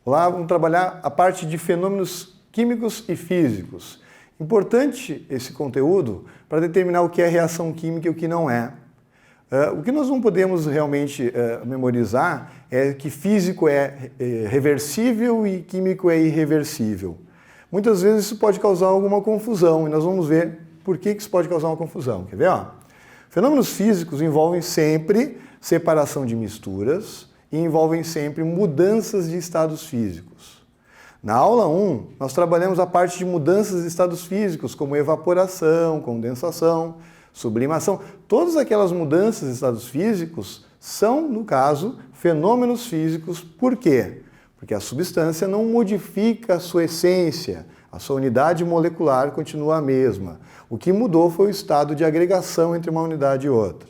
Lá vamos trabalhar a parte de fenômenos químicos e físicos. Importante esse conteúdo para determinar o que é reação química e o que não é. O que nós não podemos realmente memorizar é que físico é reversível e químico é irreversível. Muitas vezes isso pode causar alguma confusão e nós vamos ver por que isso pode causar uma confusão. Quer ver? Fenômenos físicos envolvem sempre separação de misturas e envolvem sempre mudanças de estados físicos. Na aula 1, nós trabalhamos a parte de mudanças de estados físicos, como evaporação, condensação, sublimação. Todas aquelas mudanças de estados físicos são, no caso, fenômenos físicos. Por quê? Porque a substância não modifica a sua essência, a sua unidade molecular continua a mesma. O que mudou foi o estado de agregação entre uma unidade e outra.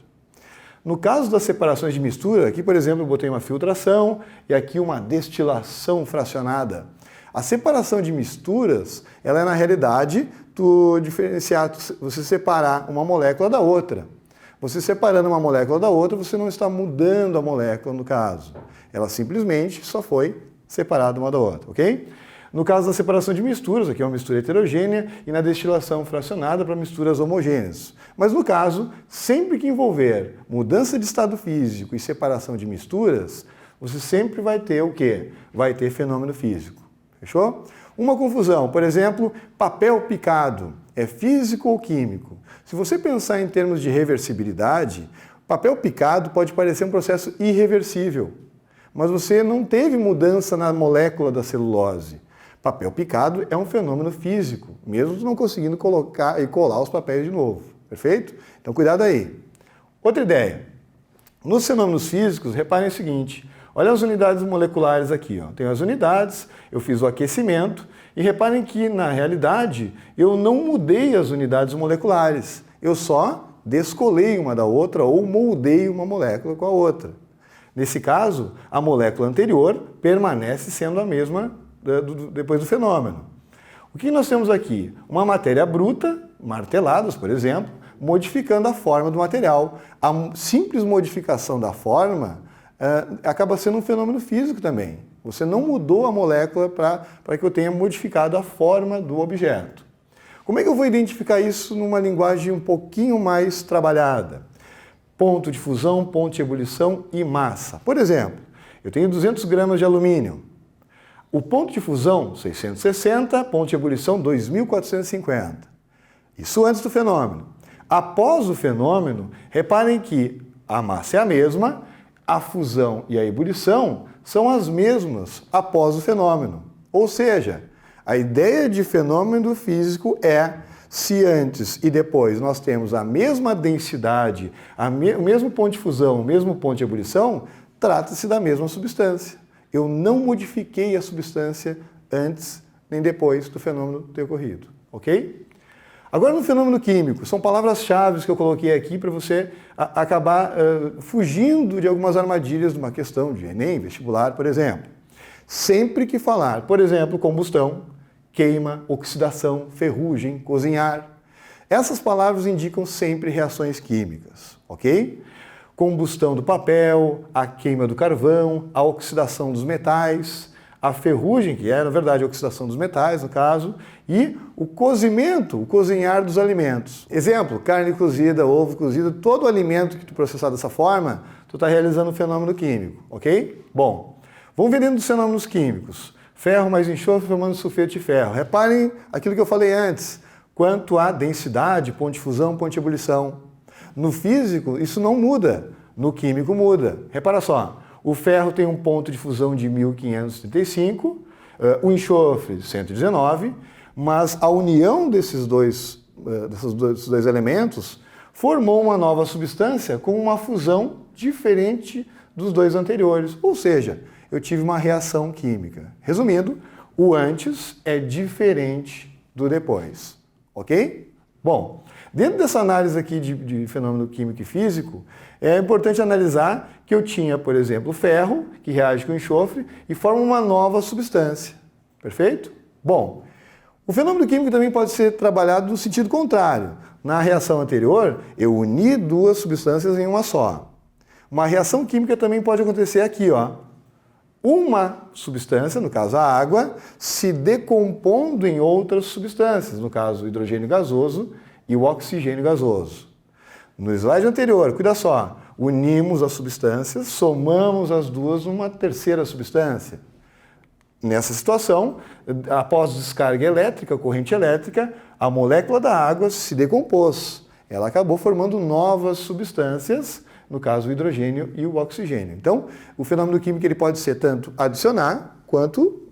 No caso das separações de mistura, aqui, por exemplo, eu botei uma filtração e aqui uma destilação fracionada. A separação de misturas, ela é, na realidade, tu diferenciar, você separar uma molécula da outra. Você separando uma molécula da outra, você não está mudando a molécula, no caso. Ela simplesmente só foi separada uma da outra, ok? No caso da separação de misturas, aqui é uma mistura heterogênea, e na destilação fracionada para misturas homogêneas. Mas no caso, sempre que envolver mudança de estado físico e separação de misturas, você sempre vai ter o quê? Vai ter fenômeno físico. Fechou? Uma confusão, por exemplo, papel picado, é físico ou químico? Se você pensar em termos de reversibilidade, papel picado pode parecer um processo irreversível, mas você não teve mudança na molécula da celulose. Papel picado é um fenômeno físico, mesmo não conseguindo colocar e colar os papéis de novo. Perfeito? Então cuidado aí. Outra ideia. Nos fenômenos físicos, reparem o seguinte. Olha as unidades moleculares aqui. Tenho as unidades, eu fiz o aquecimento e reparem que, na realidade, eu não mudei as unidades moleculares. Eu só descolei uma da outra ou moldei uma molécula com a outra. Nesse caso, a molécula anterior permanece sendo a mesma depois do fenômeno. O que nós temos aqui? Uma matéria bruta, marteladas, por exemplo, modificando a forma do material. A simples modificação da forma acaba sendo um fenômeno físico também. Você não mudou a molécula para que eu tenha modificado a forma do objeto. Como é que eu vou identificar isso numa linguagem um pouquinho mais trabalhada? Ponto de fusão, ponto de ebulição e massa. Por exemplo, eu tenho 200 gramas de alumínio. O ponto de fusão, 660, ponto de ebulição, 2.450. Isso antes do fenômeno. Após o fenômeno, reparem que a massa é a mesma, a fusão e a ebulição são as mesmas após o fenômeno. Ou seja, a ideia de fenômeno físico é se antes e depois nós temos a mesma densidade, o mesmo ponto de fusão, o mesmo ponto de ebulição, trata-se da mesma substância. Eu não modifiquei a substância antes nem depois do fenômeno ter ocorrido, ok? Agora no fenômeno químico, são palavras-chave que eu coloquei aqui para você acabar fugindo de algumas armadilhas de uma questão de Enem, vestibular, por exemplo. Sempre que falar, por exemplo, combustão, queima, oxidação, ferrugem, cozinhar, essas palavras indicam sempre reações químicas, ok? Combustão do papel, a queima do carvão, a oxidação dos metais, a ferrugem, que é, na verdade, a oxidação dos metais, no caso, e o cozimento, o cozinhar dos alimentos. Exemplo, carne cozida, ovo cozido, todo alimento que tu processar dessa forma, tu está realizando um fenômeno químico, ok? Bom, vamos ver dentro dos fenômenos químicos. Ferro mais enxofre formando sulfeto de ferro. Reparem aquilo que eu falei antes, quanto à densidade, ponto de fusão, ponto de ebulição. No físico, isso não muda. No químico, muda. Repara só, o ferro tem um ponto de fusão de 1535, o enxofre 119, mas a união desses dois elementos formou uma nova substância com uma fusão diferente dos dois anteriores. Ou seja, eu tive uma reação química. Resumindo, o antes é diferente do depois. Ok? Bom, dentro dessa análise aqui de fenômeno químico e físico, é importante analisar que eu tinha, por exemplo, ferro, que reage com enxofre e forma uma nova substância. Perfeito? Bom, o fenômeno químico também pode ser trabalhado no sentido contrário. Na reação anterior, eu uni duas substâncias em uma só. Uma reação química também pode acontecer aqui, ó. uma substância, no caso a água, se decompondo em outras substâncias, no caso o hidrogênio gasoso e o oxigênio gasoso. No slide anterior, cuida só, unimos as substâncias, somamos as duas numa terceira substância. Nessa situação, após descarga elétrica, corrente elétrica, a molécula da água se decompôs. Ela acabou formando novas substâncias, no caso o hidrogênio e o oxigênio. Então, o fenômeno químico ele pode ser tanto adicionar quanto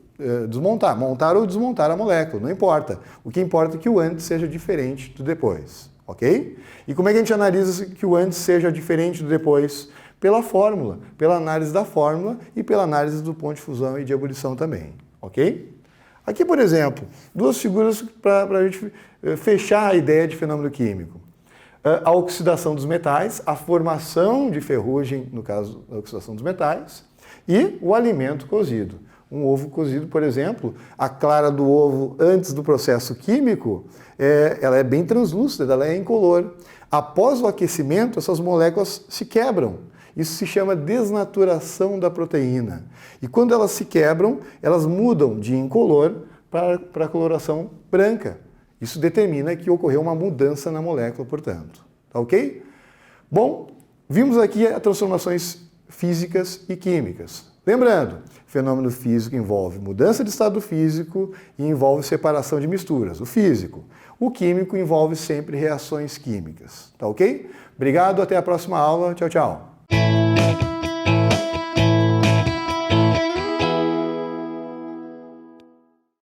desmontar, montar ou desmontar a molécula, não importa. O que importa é que o antes seja diferente do depois, ok? E como é que a gente analisa que o antes seja diferente do depois? Pela fórmula, pela análise da fórmula e pela análise do ponto de fusão e de ebulição também, ok? Aqui, por exemplo, duas figuras para a gente fechar a ideia de fenômeno químico. A oxidação dos metais, a formação de ferrugem, no caso da oxidação dos metais, e o alimento cozido. Um ovo cozido, por exemplo, a clara do ovo antes do processo químico, ela é bem translúcida, ela é incolor. Após o aquecimento, essas moléculas se quebram. Isso se chama desnaturação da proteína. E quando elas se quebram, elas mudam de incolor para a coloração branca. Isso determina que ocorreu uma mudança na molécula, portanto. Tá ok? Bom, vimos aqui as transformações físicas e químicas. Lembrando, fenômeno físico envolve mudança de estado físico e envolve separação de misturas, o físico. O químico envolve sempre reações químicas. Tá ok? Obrigado, até a próxima aula. Tchau, tchau.